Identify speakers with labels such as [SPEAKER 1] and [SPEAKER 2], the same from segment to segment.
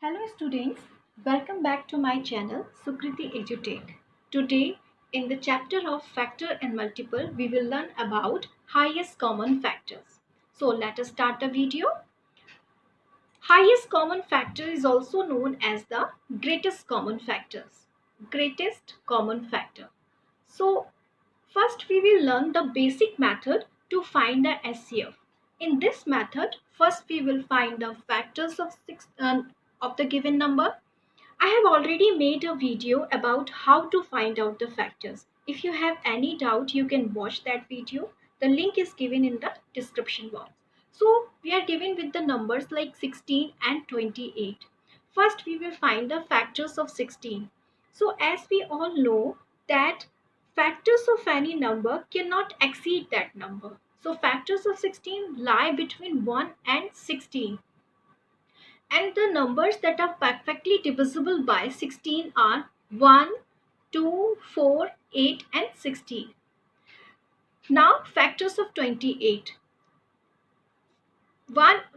[SPEAKER 1] Hello students, welcome back to my channel Sukriti EduTech. Today in the chapter of factor and multiple we will learn about highest common factors. So let us start the video. Highest common factor is also known as the greatest common factors. Greatest common factor. So first we will learn the basic method to find the SCF. In this method, first we will find the factors of the given number. I have already made a video about how to find out the factors. If you have any doubt, you can watch that video. The link is given in the description box. So we are given with the numbers like 16 and 28. First, we will find the factors of 16. So as we all know that factors of any number cannot exceed that number. So factors of 16 lie between 1 and 16. And the numbers that are perfectly divisible by 16 are 1, 2, 4, 8 and 16. Now factors of 28.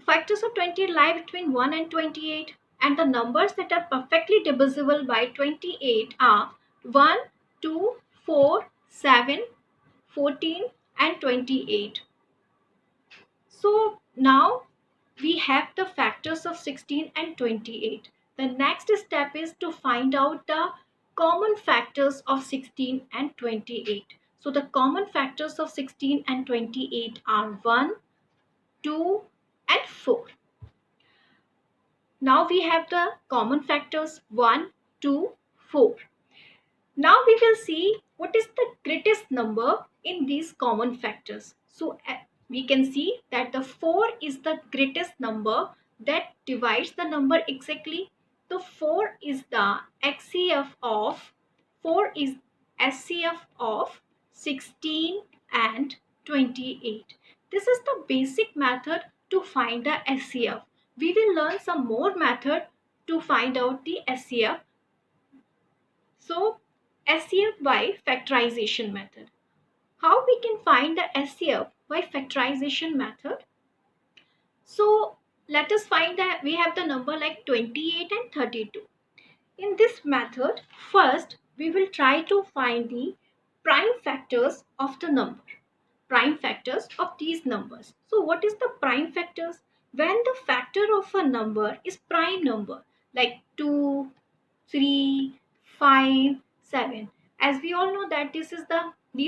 [SPEAKER 1] Factors of 28 lie between 1 and 28, and the numbers that are perfectly divisible by 28 are 1, 2, 4, 7, 14 and 28. So now we have the factors of 16 and 28. The next step is to find out the common factors of 16 and 28. So the common factors of 16 and 28 are 1, 2 and 4. Now we have the common factors 1, 2, 4. Now we will see what is the greatest number in these common factors. So we can see that the 4 is the greatest number that divides the number exactly. The 4 is the HCF of 4 is SCF of 16 and 28. This is the basic method to find the SCF. We will learn some more method to find out the SCF. So SCF by factorization method. How we can find the SCF by factorization method? So let us find that we have the number like 28 and 32. In this method, first we will try to find the prime factors of the number. Prime factors of these numbers. So what is the prime factors? When the factor of a number is prime number like 2, 3, 5, 7. As we all know that these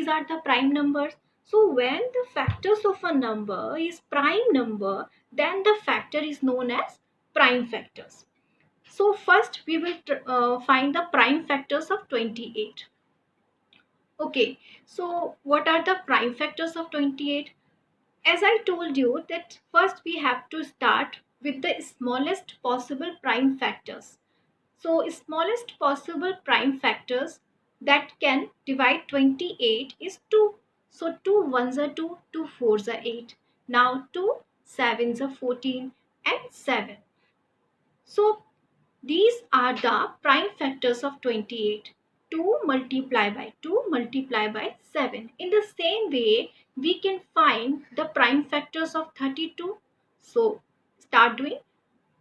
[SPEAKER 1] are the prime numbers. So when the factors of a number is prime number, then the factor is known as prime factors. So first we will find the prime factors of 28. Okay, so what are the prime factors of 28? As I told you that first we have to start with the smallest possible prime factors. So smallest possible prime factors that can divide 28 is 2. So 2 ones are 2, 2 fours are 8. Now 2 sevens are 14 and 7. So these are the prime factors of 28. 2 multiply by 2 multiply by 7. In the same way, we can find the prime factors of 32. So start doing.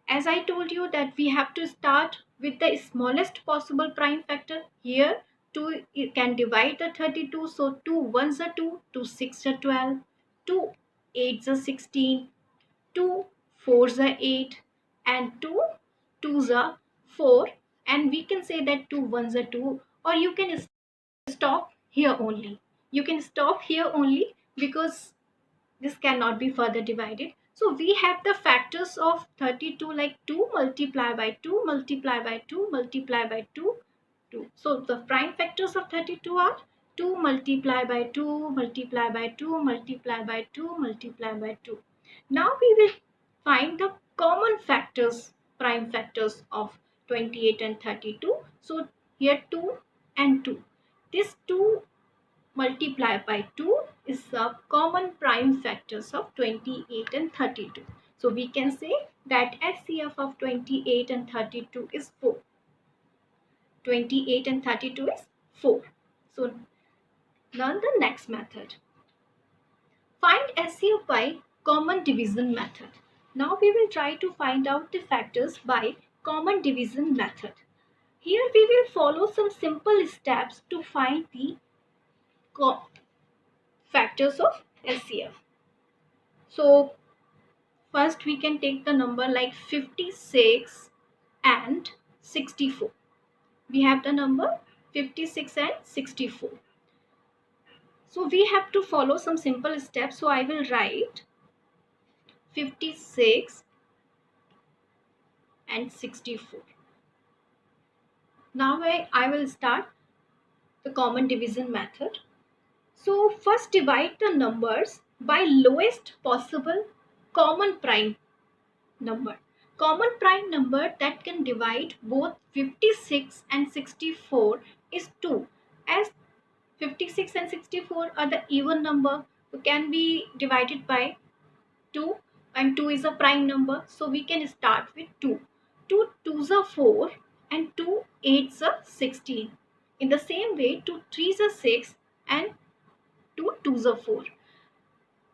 [SPEAKER 1] As I told you that we have to start with the smallest possible prime factor. Here 2 can divide the 32. So 2 ones are 2, 2 6 are 12, 2 8s are 16, 2 4s are 8 and 2 2s are 4, and we can say that 2 ones are 2, or you can stop here only. You can stop here only because this cannot be further divided. So we have the factors of 32 like 2 multiply by 2 multiply by 2 multiply by 2, 2. So the prime factors of 32 are 2 multiply by 2 multiply by 2 multiply by 2 multiply by 2. Now we will find the common factors, prime factors of 28 and 32. So here 2 and 2. This 2 multiplied by 2 is the common prime factors of 28 and 32. So we can say that HCF of 28 and 32 is 4. 28 and 32 is 4. So learn the next method. Find HCF by common division method. Now we will try to find out the factors by common division method. Here we will follow some simple steps to find the factors of SCF. So first we can take the number like 56 and 64. We have the number 56 and 64. So we have to follow some simple steps. So I will write 56 and 64. Now I will start the common division method. So first divide the numbers by lowest possible common prime number. Common prime number that can divide both 56 and 64 is 2. As 56 and 64 are the even number, so can be divided by 2, and 2 is a prime number, so we can start with 2. 2 2s are 4 and 2 8s are 16. In the same way, 2 3s are 6 and 2 2s are 4.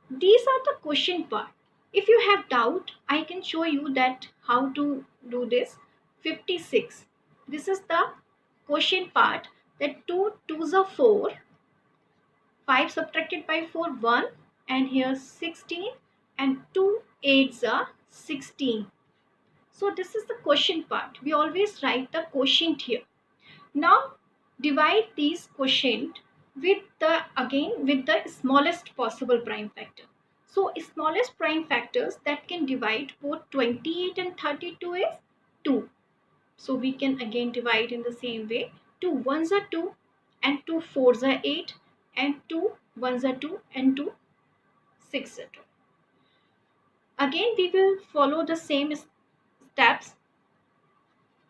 [SPEAKER 1] These are the question part. If you have doubt, I can show you that how to do this. 56. This is the question part, that 2 2s are 4, 5 subtracted by 4 1, and here 16, and 2 8s are 16. So this is the quotient part. We always write the quotient here. Now divide these quotient with the smallest possible prime factor. So smallest prime factors that can divide both 28 and 32 is 2. So we can again divide in the same way. 2 1s are 2 and 2 4s are 8 and 2 1s are 2 and 2 6 are 2. Again we will follow the same steps.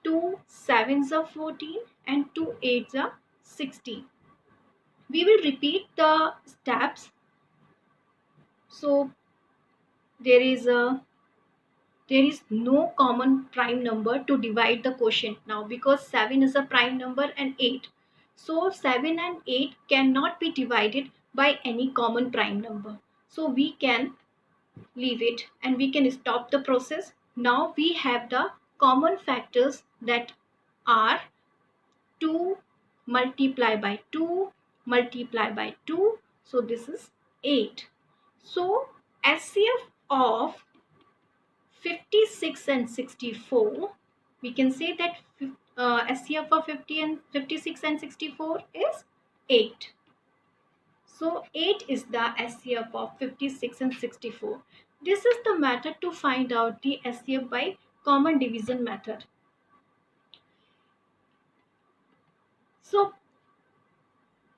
[SPEAKER 1] 2 7s are 14 and 2 8s are 16. We will repeat the steps. So there is no common prime number to divide the quotient now, because 7 is a prime number and 8. So 7 and 8 cannot be divided by any common prime number. So we can leave it and we can stop the process. Now we have the common factors that are 2 multiply by 2 multiply by 2. So this is 8. So SCF of 56 and 64, we can say that SCF of 56 and 64 is 8. So 8 is the SCF of 56 and 64. This is the method to find out the SCF by common division method. So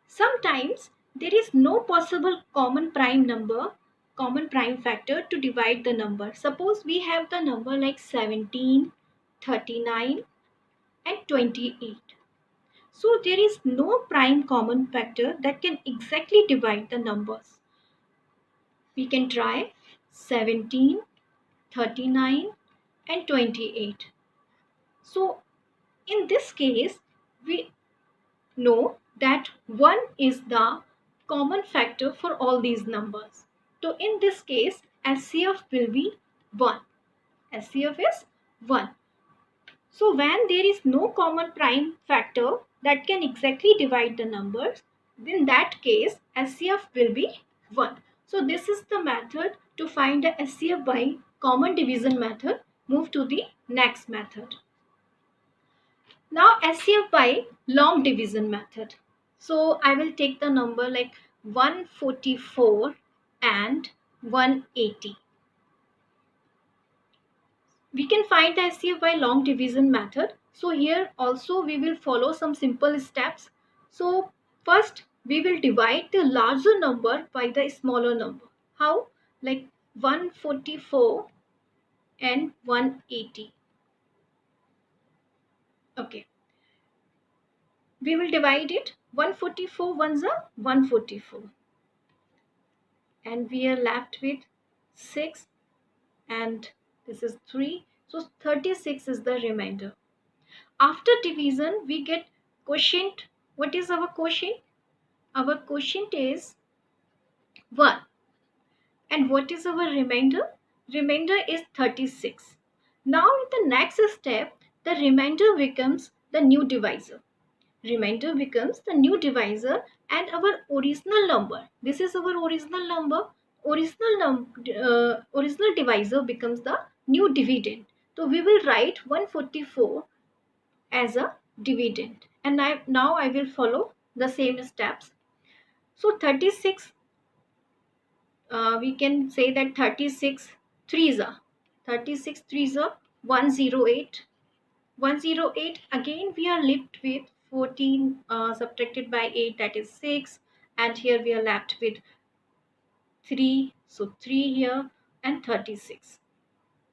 [SPEAKER 1] sometimes there is no possible common prime factor to divide the number. Suppose we have the number like 17, 39 and 28. So there is no prime common factor that can exactly divide the numbers. We can try 17, 39 and 28. So in this case, we know that 1 is the common factor for all these numbers. So in this case, SCF will be 1. SCF is 1. So when there is no common prime factor that can exactly divide the numbers, in that case SCF will be 1. So this is the method to find the SCF by common division method. Move to the next method. Now SCF by long division method. So I will take the number like 144 and 180. We can find the SCF by long division method. So here also we will follow some simple steps. So first we will divide the larger number by the smaller number. How? Like 144 and 180. Okay. We will divide it. 144 ones are 144. And we are left with 6 and this is 3. So 36 is the remainder. After division, we get quotient. What is our quotient? Our quotient is 1. And what is our remainder? Remainder is 36. Now in the next step, the remainder becomes the new divisor. Remainder becomes the new divisor, and our original number. This is our original number. Original divisor becomes the new dividend. So we will write 144 as a dividend, and now I will follow the same steps. So 36, we can say that 36 threes are 36 threes are 108. 108, again we are left with 14 subtracted by 8, that is 6, and here we are left with 3, so 3 here, and 36,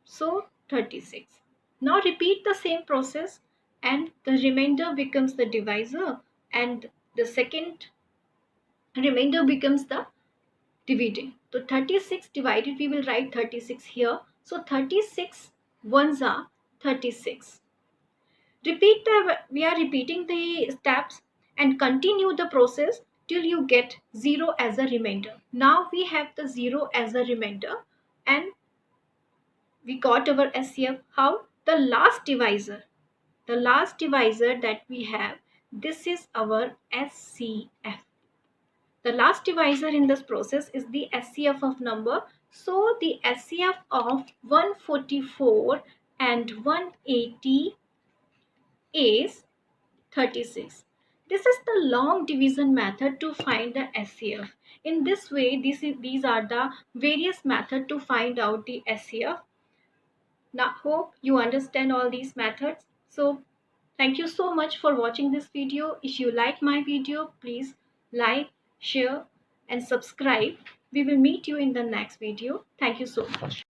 [SPEAKER 1] so 36. Now repeat the same process, and the remainder becomes the divisor, and the second remainder becomes the dividend. So 36 divided, we will write 36 here, so 36 ones are 36. We are repeating the steps and continue the process till you get 0 as a remainder. Now we have the 0 as a remainder, and we got our SCF. How? The last divisor that we have, this is our SCF. The last divisor in this process is the SCF of number. So the SCF of 144 and 180 is 36. This is the long division method to find the SCF. In this way, these are the various methods to find out the SCF. Now, hope you understand all these methods. So, thank you so much for watching this video. If you like my video, please like, share, and subscribe. We will meet you in the next video. Thank you so much.